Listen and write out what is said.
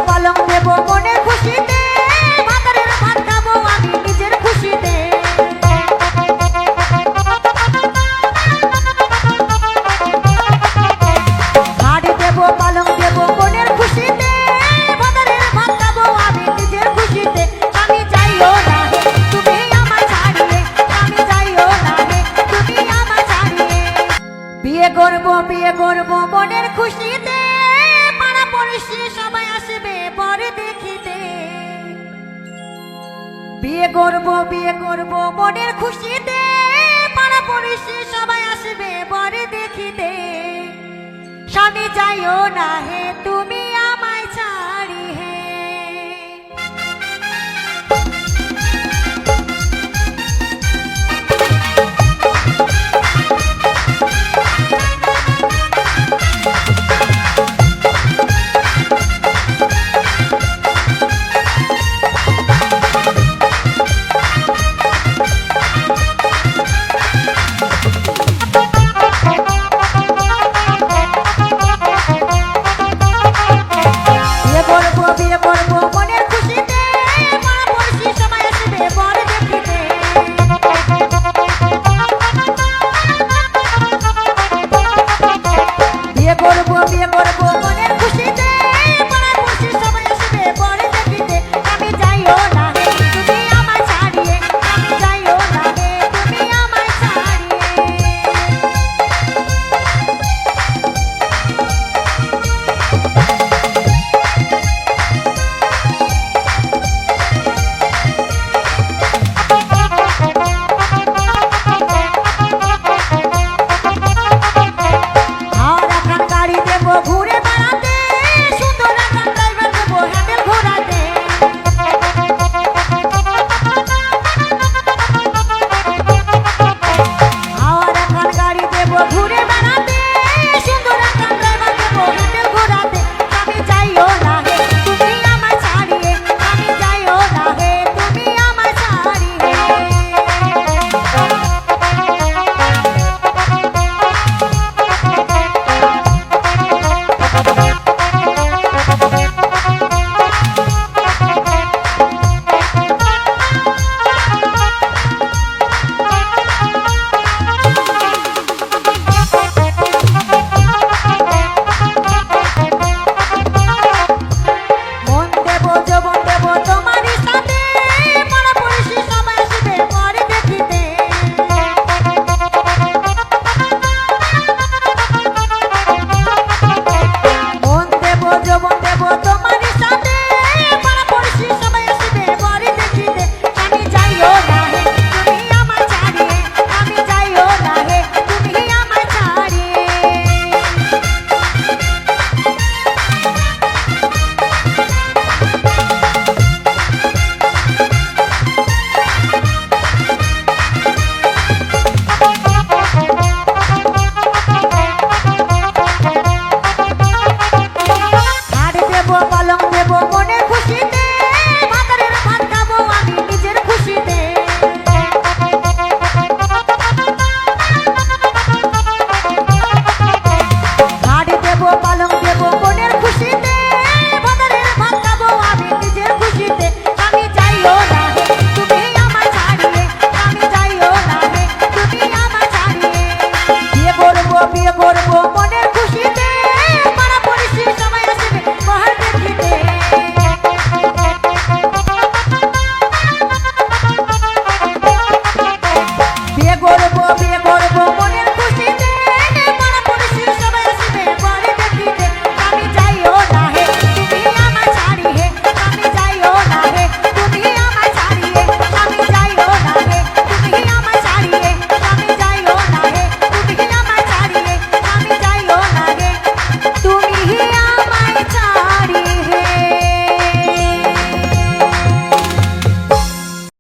পালং দেব মনের খুশিতে, ভাতারের ভাত খাবো আমি নিজের খুশিতে। শাড়ি দেব পালং দেব মনের খুশিতে, ভাতারের ভাত খাবো আমি নিজের খুশিতে। আমি যাইও না হে তুমি আমায় ছাড়িয়ে, আমি যাইও না হে তুমি আমায় ছাড়িয়ে। বিয়ে করবো মনের খুশিতে, পাড়া পড়শি সবাই আসবে পরে দেখিতে। বিয়ে করবো মনের খুশিতে, পাড়া পড়শি সবাই আসবে পরে দেখিতে। স্বামী যাইও না হে তুমি